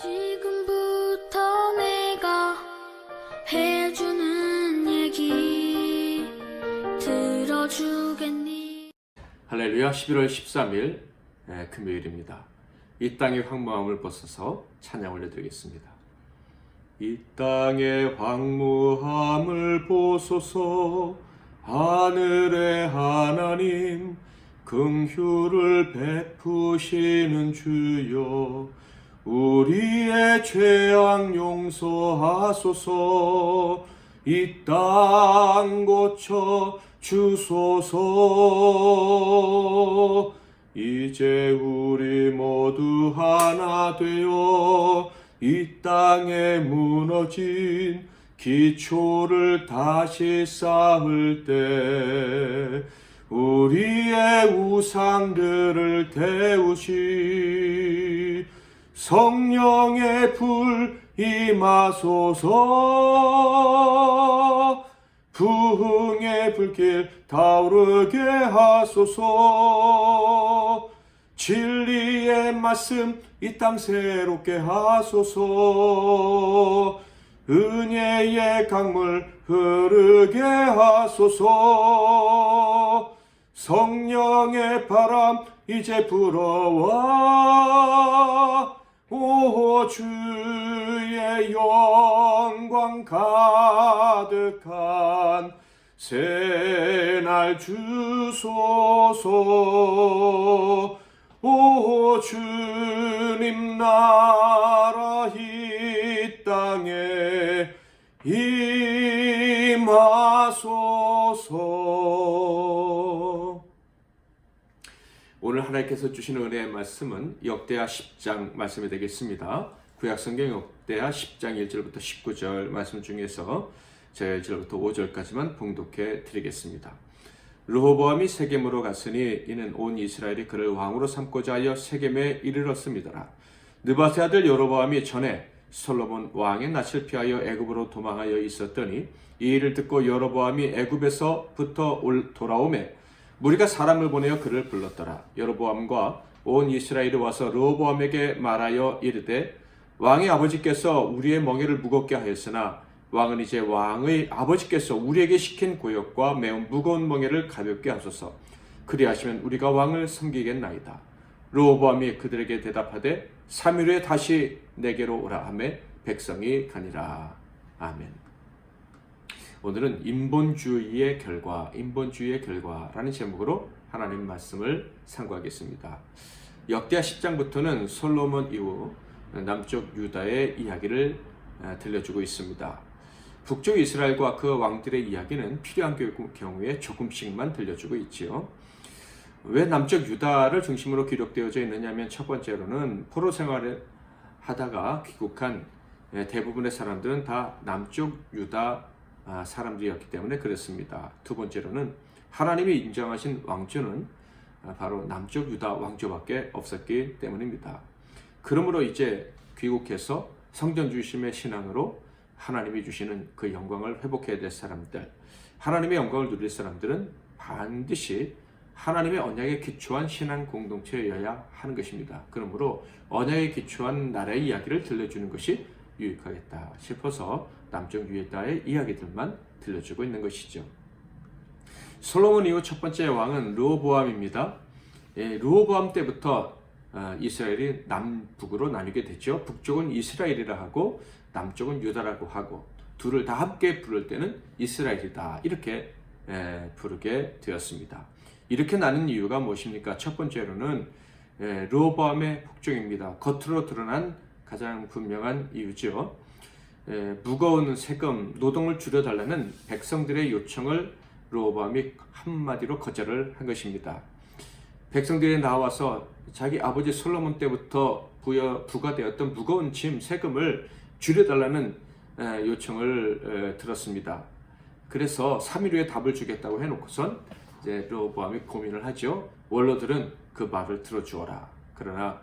지금부터 내가 해주는 얘기 들어주겠니? 할렐루야. 11월 13일 금요일입니다. 이 땅의 황무함을 벗어서 찬양 올려드리겠습니다. 이 땅의 황무함을 보소서. 하늘의 하나님 긍휼을 베푸시는 주여, 우리의 죄악 용서하소서. 이 땅 고쳐 주소서. 이제 우리 모두 하나 되어 이 땅에 무너진 기초를 다시 쌓을 때 우리의 우상들을 태우시. 성령의 불 임하소서. 부흥의 불길 타오르게 하소서. 진리의 말씀 이 땅 새롭게 하소서. 은혜의 강물 흐르게 하소서. 성령의 바람 이제 불어와. 오 주의 영광 가득한 새날 주소서. 오 주님 나라 이 땅에 임하소서. 오늘 하나님께서 주시는 은혜의 말씀은 역대하 10장 말씀이 되겠습니다. 구약성경 역대하 10장 1절부터 19절 말씀 중에서 제가 1절부터 5절까지만 봉독해 드리겠습니다. 르호보암이 세겜으로 갔으니 이는 온 이스라엘이 그를 왕으로 삼고자 하여 세겜에 이르렀습니다. 느밧의 아들 여로보암이 전에 솔로몬 왕의 낯을 피하여 애굽으로 도망하여 있었더니 이 일을 듣고 여로보암이 애굽에서부터 돌아오매 무리가 사람을 보내어 그를 불렀더라. 여로보암과 온 이스라엘이 와서 르호보암에게 말하여 이르되 왕의 아버지께서 우리의 멍에를 무겁게 하였으나 왕은 이제 왕의 아버지께서 우리에게 시킨 고역과 매우 무거운 멍에를 가볍게 하소서. 그리하시면 우리가 왕을 섬기겠나이다. 르호보암이 그들에게 대답하되 3일 후에 다시 내게로 오라 하매 백성이 가니라. 아멘. 오늘은 인본주의의 결과라는 제목으로 하나님 말씀을 상고하겠습니다. 역대하 10장부터는 솔로몬 이후 남쪽 유다의 이야기를 들려주고 있습니다. 북쪽 이스라엘과 그 왕들의 이야기는 필요한 경우에 조금씩만 들려주고 있지요. 왜 남쪽 유다를 중심으로 기록되어져 있느냐면 첫 번째로는 포로 생활을 하다가 귀국한 대부분의 사람들은 다 남쪽 유다 사람들이었기 때문에 그렇습니다. 두 번째로는 하나님이 인정하신 왕조는 바로 남쪽 유다 왕조밖에 없었기 때문입니다. 그러므로 이제 귀국해서 성전 중심의 신앙으로 하나님이 주시는 그 영광을 회복해야 될 사람들, 하나님의 영광을 누릴 사람들은 반드시 하나님의 언약에 기초한 신앙 공동체여야 하는 것입니다. 그러므로 언약에 기초한 나라의 이야기를 들려주는 것이 유익하겠다 싶어서 남쪽 유다의 이야기들만 들려주고 있는 것이죠. 솔로몬 이후 첫 번째 왕은 르호보암입니다. 르호보암 때부터 이스라엘이 남북으로 나뉘게 됐죠. 북쪽은 이스라엘이라 하고 남쪽은 유다라고 하고 둘을 다 함께 부를 때는 이스라엘이다 이렇게 부르게 되었습니다. 이렇게 나눈 이유가 무엇입니까? 첫 번째로는 르호보암의 북쪽입니다. 겉으로 드러난 가장 분명한 이유죠. 무거운 세금, 노동을 줄여달라는 백성들의 요청을 르호보암이 한마디로 거절을 한 것입니다. 백성들이 나와서 자기 아버지 솔로몬 때부터 부과되었던 무거운 짐, 세금을 줄여달라는 요청을 들었습니다. 그래서 3일 후에 답을 주겠다고 해놓고선 이제 르호보암이 고민을 하죠. 원로들은 그 말을 들어주어라. 그러나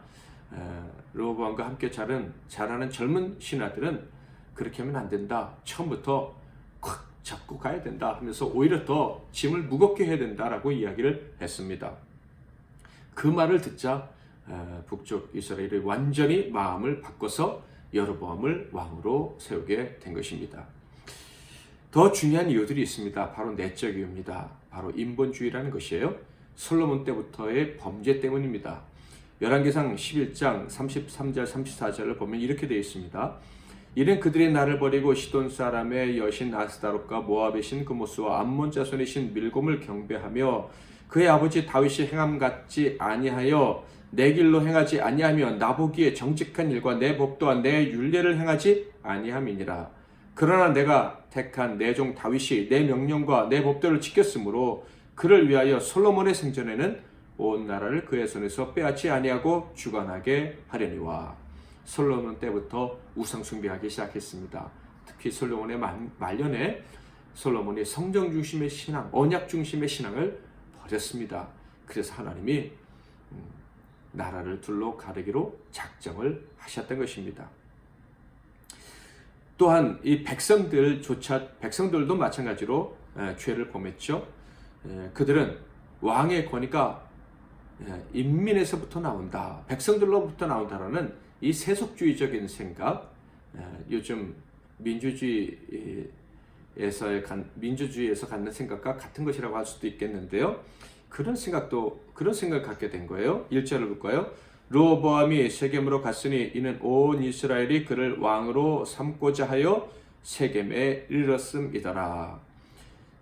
르호보암과 함께 자라는 젊은 신하들은 그렇게 하면 안 된다. 처음부터 콱 잡고 가야 된다 하면서 오히려 더 짐을 무겁게 해야 된다라고 이야기를 했습니다. 그 말을 듣자 북쪽 이스라엘이 완전히 마음을 바꿔서 여로보암을 왕으로 세우게 된 것입니다. 더 중요한 이유들이 있습니다. 바로 내적 이유입니다. 바로 인본주의라는 것이에요. 솔로몬 때부터의 범죄 때문입니다. 열왕기상 11장 33절 34절을 보면 이렇게 되어 있습니다. 이는 그들이 나를 버리고 시돈 사람의 여신 아스다롯과 모압의 신 그모스와 암몬 자손의 신 밀곰을 경배하며 그의 아버지 다윗이 행함 같지 아니하여 내 길로 행하지 아니하며 나보기에 정직한 일과 내 법 또한 내 율례를 행하지 아니함이니라. 그러나 내가 택한 내 종 다윗이 내 명령과 내 법도를 지켰으므로 그를 위하여 솔로몬의 생전에는 온 나라를 그의 손에서 빼앗지 아니하고 주관하게 하려니와. 솔로몬 때부터 우상 숭배하기 시작했습니다. 특히 솔로몬의 말년에 솔로몬이 성경 중심의 신앙, 언약 중심의 신앙을 버렸습니다. 그래서 하나님이 나라를 둘로 가르기로 작정을 하셨던 것입니다. 또한 이 백성들도 마찬가지로 죄를 범했죠. 그들은 왕의 권위가 인민에서부터 나온다, 백성들로부터 나온다라는 이 세속주의적인 생각, 요즘 민주주의에서 갖는 생각과 같은 것이라고 할 수도 있겠는데요. 그런 생각을 갖게 된 거예요. 1절을 볼까요? 르호보암이 세겜으로 갔으니 이는 온 이스라엘이 그를 왕으로 삼고자 하여 세겜에 이르렀음이더라.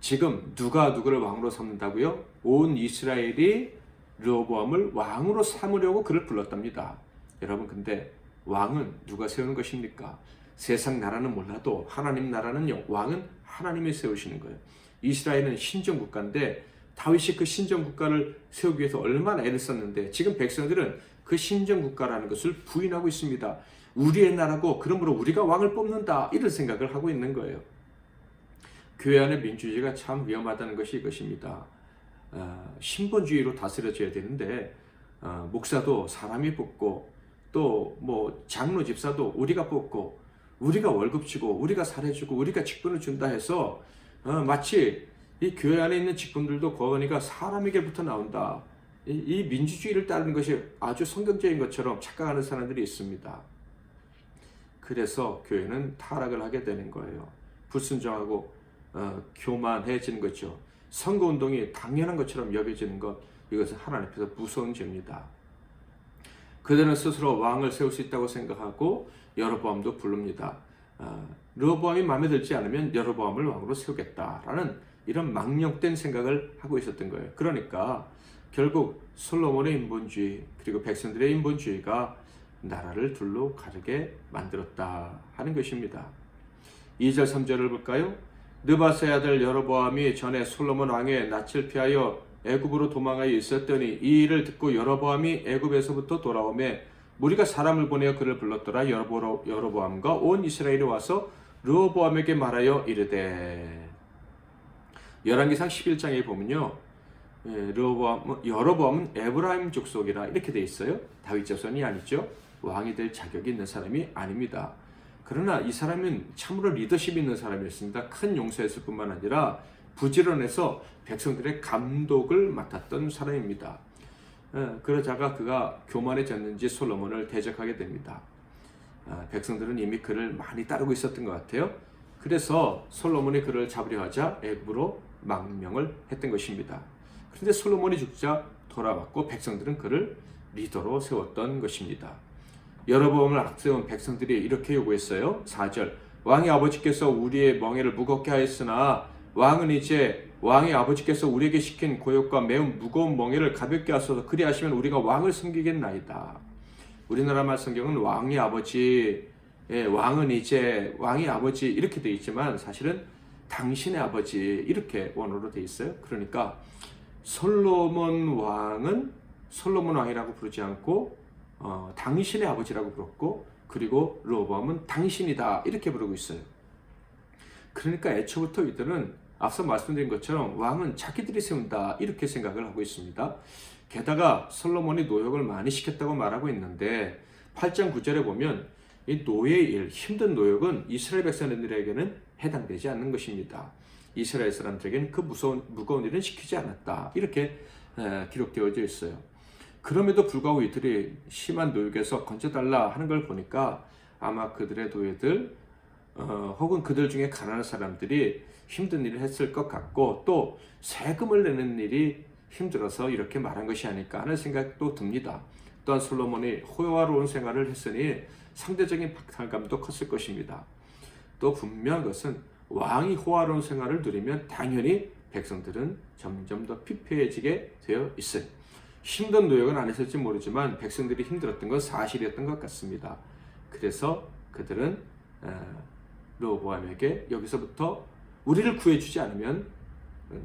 지금 누가 누구를 왕으로 삼는다고요? 온 이스라엘이 르호보암을 왕으로 삼으려고 그를 불렀답니다. 여러분, 근데 왕은 누가 세우는 것입니까? 세상 나라는 몰라도 하나님 나라는요, 왕은 하나님이 세우시는 거예요. 이스라엘은 신정국가인데 다윗이 그 신정국가를 세우기 위해서 얼마나 애를 썼는데 지금 백성들은 그 신정국가라는 것을 부인하고 있습니다. 우리의 나라고 그러므로 우리가 왕을 뽑는다, 이런 생각을 하고 있는 거예요. 교회 안의 민주주의가 참 위험하다는 것이 이것입니다. 신본주의로 다스려져야 되는데 목사도 사람이 뽑고 또 뭐 장로 집사도 우리가 뽑고 우리가 월급 주고 우리가 살해주고 우리가 직분을 준다 해서 마치 이 교회 안에 있는 직분들도 권위가 사람에게부터 나온다, 이 민주주의를 따르는 것이 아주 성경적인 것처럼 착각하는 사람들이 있습니다. 그래서 교회는 타락을 하게 되는 거예요. 불순종하고 교만해지는 거죠. 선거운동이 당연한 것처럼 여겨지는 것, 이것은 하나님 앞에서 무서운 죄입니다. 그들은 스스로 왕을 세울 수 있다고 생각하고 여로보암도 부릅니다. 르호보암이 마음에 들지 않으면 여로보암을 왕으로 세우겠다라는 이런 망령된 생각을 하고 있었던 거예요. 그러니까 결국 솔로몬의 인본주의 그리고 백성들의 인본주의가 나라를 둘로 가르게 만들었다 하는 것입니다. 2절 3절을 볼까요? 느바스의 아들 여로보암이 전에 솔로몬 왕의 낯을 피하여 애굽으로 도망하여 있었더니 이 일을 듣고 여로보암이 애굽에서부터 돌아오매 무리가 사람을 보내어 그를 불렀더라. 여로보암과 온 이스라엘이 와서 르호보암에게 말하여 이르되. 열왕기상 11장에 보면요, 여로보암은 에브라임 족속이라 이렇게 돼 있어요. 다윗 자손이 아니죠. 왕이 될 자격이 있는 사람이 아닙니다. 그러나 이 사람은 참으로 리더십 있는 사람이었습니다. 큰 용서했을 뿐만 아니라 부지런해서 백성들의 감독을 맡았던 사람입니다. 그러다가 그가 교만해졌는지 솔로몬을 대적하게 됩니다. 백성들은 이미 그를 많이 따르고 있었던 것 같아요. 그래서 솔로몬이 그를 잡으려 하자 애굽으로 망명을 했던 것입니다. 그런데 솔로몬이 죽자 돌아왔고 백성들은 그를 리더로 세웠던 것입니다. 여로보암을 앞세운 백성들이 이렇게 요구했어요. 4절, 왕의 아버지께서 우리의 멍에를 무겁게 하였으나 왕은 이제 왕의 아버지께서 우리에게 시킨 고역과 매우 무거운 멍에를 가볍게 하소서. 그리하시면 우리가 왕을 섬기겠나이다. 우리나라 말 성경은 왕의 아버지, 왕은 이제 왕의 아버지 이렇게 되어 있지만 사실은 당신의 아버지 이렇게 원어로 되어 있어요. 그러니까 솔로몬 왕은 솔로몬 왕이라고 부르지 않고 당신의 아버지라고 부르고, 그리고 르호보암은 당신이다 이렇게 부르고 있어요. 그러니까 애초부터 이들은 앞서 말씀드린 것처럼 왕은 자기들이 세운다 이렇게 생각을 하고 있습니다. 게다가 솔로몬이 노역을 많이 시켰다고 말하고 있는데 8장 9절에 보면 이 노예의 일, 힘든 노역은 이스라엘 백성들에게는 해당되지 않는 것입니다. 이스라엘 사람들에게는 그 무거운 일은 시키지 않았다 이렇게 기록되어져 있어요. 그럼에도 불구하고 이들이 심한 노역에서 건져달라 하는 걸 보니까 아마 그들의 노예들 혹은 그들 중에 가난한 사람들이 힘든 일을 했을 것 같고 또 세금을 내는 일이 힘들어서 이렇게 말한 것이 아닐까 하는 생각도 듭니다. 또한 솔로몬이 호화로운 생활을 했으니 상대적인 박탈감도 컸을 것입니다. 또 분명한 것은 왕이 호화로운 생활을 누리면 당연히 백성들은 점점 더 피폐해지게 되어 있어요. 힘든 노역은 안 했을지 모르지만 백성들이 힘들었던 건 사실이었던 것 같습니다. 그래서 그들은 르호보암에게 여기서부터 우리를 구해주지 않으면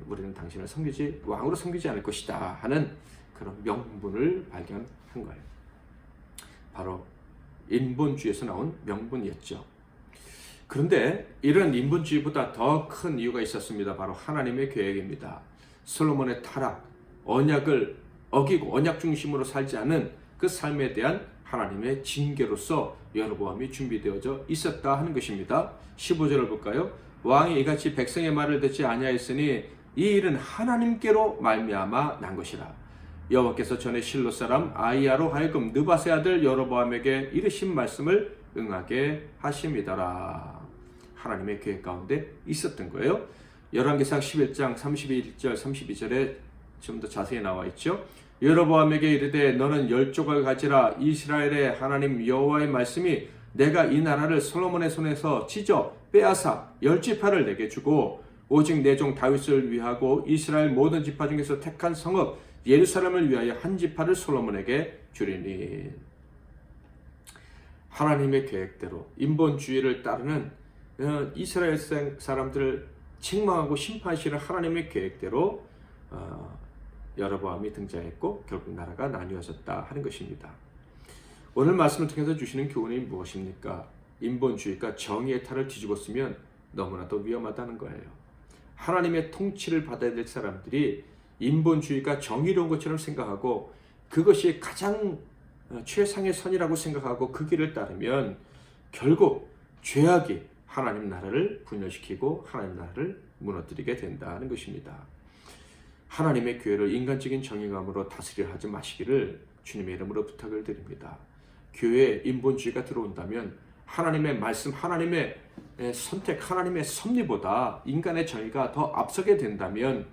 우리는 당신을 왕으로 섬기지 않을 것이다 하는 그런 명분을 발견한 거예요. 바로 인본주의에서 나온 명분이었죠. 그런데 이런 인본주의보다 더 큰 이유가 있었습니다. 바로 하나님의 계획입니다. 솔로몬의 타락, 언약을 어기고 언약 중심으로 살지 않은 그 삶에 대한 하나님의 징계로서 여로보암이 준비되어져 있었다 하는 것입니다. 15절을 볼까요? 왕이 이같이 백성의 말을 듣지 아니하였으니 이 일은 하나님께로 말미암아 난 것이라. 여호와께서 전에 실로 사람 아이야로 하여금 느밧의 아들 여로보암에게 이르신 말씀을 응하게 하심이더라. 하나님의 계획 가운데 있었던 거예요. 열왕기상 11장 31절 32절에 좀 더 자세히 나와 있죠. 여로보암에게 이르되 너는 10족을 가지라. 이스라엘의 하나님 여호와의 말씀이 내가 이 나라를 솔로몬의 손에서 찢어 빼앗아 10지파를 내게 주고 오직 내 종 다윗을 위하고 이스라엘 모든 지파 중에서 택한 성읍 예루살렘을 위하여 한 지파를 솔로몬에게 주리니. 하나님의 계획대로 인본주의를 따르는 이스라엘 사람들을 책망하고 심판하시는 하나님의 계획대로 여로보암이 등장했고 결국 나라가 나뉘어졌다 하는 것입니다. 오늘 말씀을 통해서 주시는 교훈이 무엇입니까? 인본주의가 정의의 탈을 뒤집었으면 너무나도 위험하다는 거예요. 하나님의 통치를 받아야 될 사람들이 인본주의가 정의로운 것처럼 생각하고 그것이 가장 최상의 선이라고 생각하고 그 길을 따르면 결국 죄악이 하나님 나라를 분열시키고 하나님 나라를 무너뜨리게 된다는 것입니다. 하나님의 교회를 인간적인 정의감으로 다스려 하지 마시기를 주님의 이름으로 부탁을 드립니다. 교회에 인본주의가 들어온다면 하나님의 말씀, 하나님의 선택, 하나님의 섭리보다 인간의 정의가 더 앞서게 된다면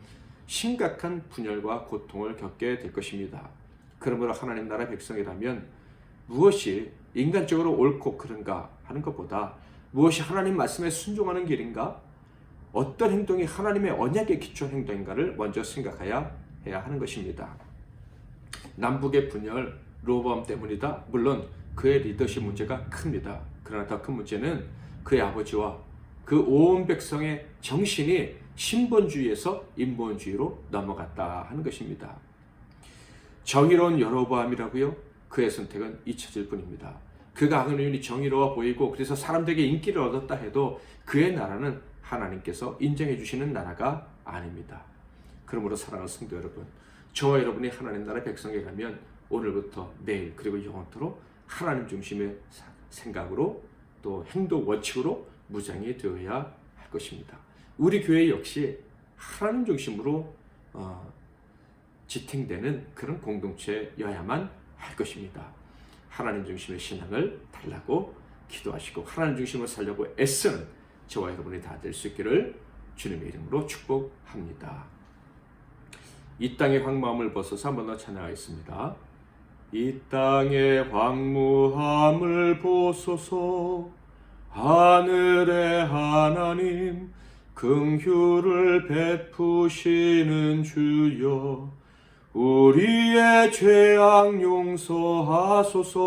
심각한 분열과 고통을 겪게 될 것입니다. 그러므로 하나님 나라 백성이라면 무엇이 인간적으로 옳고 그른가 하는 것보다 무엇이 하나님 말씀에 순종하는 길인가? 어떤 행동이 하나님의 언약에 기초한 행동인가를 먼저 생각해야 하는 것입니다. 남북의 분열, 르호보암 때문이다. 물론 그의 리더십 문제가 큽니다. 그러나 더 큰 문제는 그의 아버지와 그 온 백성의 정신이 신본주의에서 인본주의로 넘어갔다 하는 것입니다. 정의로운 여로보암이라고요? 그의 선택은 잊혀질 뿐입니다. 그가 하는 일이 정의로워 보이고 그래서 사람들에게 인기를 얻었다 해도 그의 나라는 하나님께서 인정해 주시는 나라가 아닙니다. 그러므로 사랑하는 성도 여러분, 저와 여러분이 하나님 나라 백성이라면 오늘부터 내일 그리고 영원토록 하나님 중심의 생각으로 또 행동 원칙으로 무장이 되어야 할 것입니다. 우리 교회 역시 하나님 중심으로 지탱되는 그런 공동체여야만 할 것입니다. 하나님 중심의 신앙을 달라고 기도하시고 하나님 중심으로 살려고 애쓰는 저와 여러분이 다 될 수 있기를 주님의 이름으로 축복합니다. 이 땅의 황무함을 벗어서 한번 더 찬양하겠습니다. 이 땅의 황무함을 보소서. 하늘의 하나님 긍휼을 베푸시는 주여, 우리의 죄악 용서하소서.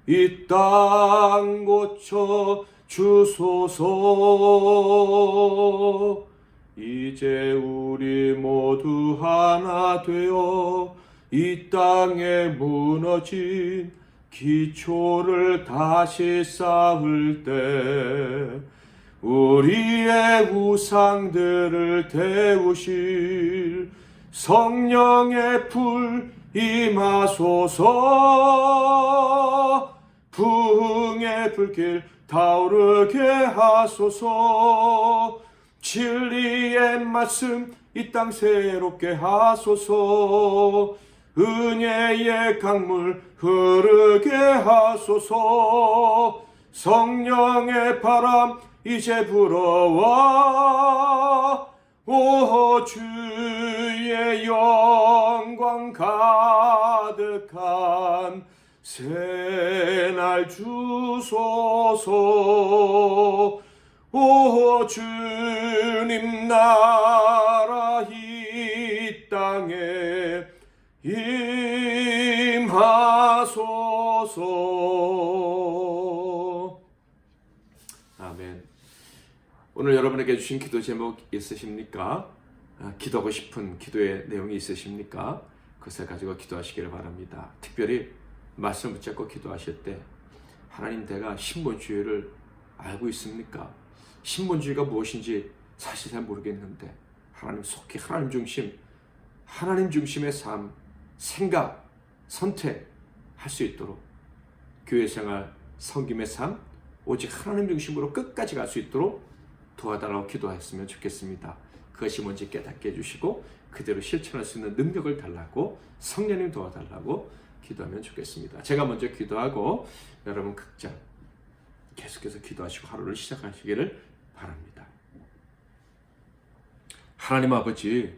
이 땅 고쳐 주소서. 이제 우리 모두 하나 되어 이 땅에 무너진 기초를 다시 쌓을 때 우리의 우상들을 태우실 성령의 불 임하소서. 부흥의 불길 타오르게 하소서. 진리의 말씀 이 땅 새롭게 하소서. 은혜의 강물 흐르게 하소서. 성령의 바람 이제 불어와 오 주의 영광 가득한 새날 주소서. 오 주님 나라 이 땅에 임하소서. 아멘. 오늘 여러분에게 주신 기도 제목 있으십니까? 기도하고 싶은 기도의 내용이 있으십니까? 그것을 가지고 기도하시기를 바랍니다. 특별히 말씀 붙잡고 기도하실 때 하나님, 내가 신본주의를 알고 있습니까? 신본주의가 무엇인지 사실 잘 모르겠는데 하나님 속히 하나님 중심의 삶, 생각, 선택할 수 있도록 교회생활, 섬김의 삶, 오직 하나님 중심으로 끝까지 갈 수 있도록 도와달라고 기도했으면 좋겠습니다. 그것이 뭔지 깨닫게 해주시고 그대로 실천할 수 있는 능력을 달라고, 성령님 도와달라고 기도하면 좋겠습니다. 제가 먼저 기도하고 여러분 각자 계속해서 기도하시고 하루를 시작하시기를 바랍니다. 하나님 아버지,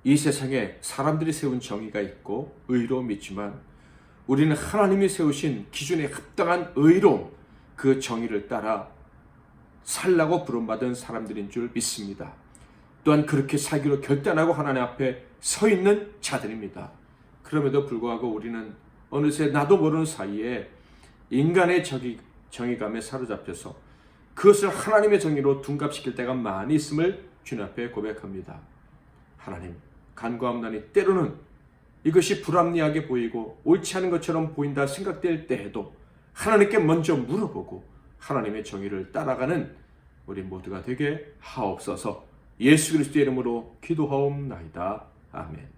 이 세상에 사람들이 세운 정의가 있고 의로움이 있지만 우리는 하나님이 세우신 기준에 합당한 의로움, 그 정의를 따라 살라고 부름받은 사람들인 줄 믿습니다. 또한 그렇게 살기로 결단하고 하나님 앞에 서 있는 자들입니다. 그럼에도 불구하고 우리는 어느새 나도 모르는 사이에 인간의 정의감에 사로잡혀서 그것을 하나님의 정의로 둔갑시킬 때가 많이 있음을 주님 앞에 고백합니다. 하나님, 간과함나니 때로는 이것이 불합리하게 보이고 옳지 않은 것처럼 보인다 생각될 때에도 하나님께 먼저 물어보고 하나님의 정의를 따라가는 우리 모두가 되게 하옵소서. 예수 그리스도의 이름으로 기도하옵나이다. 아멘.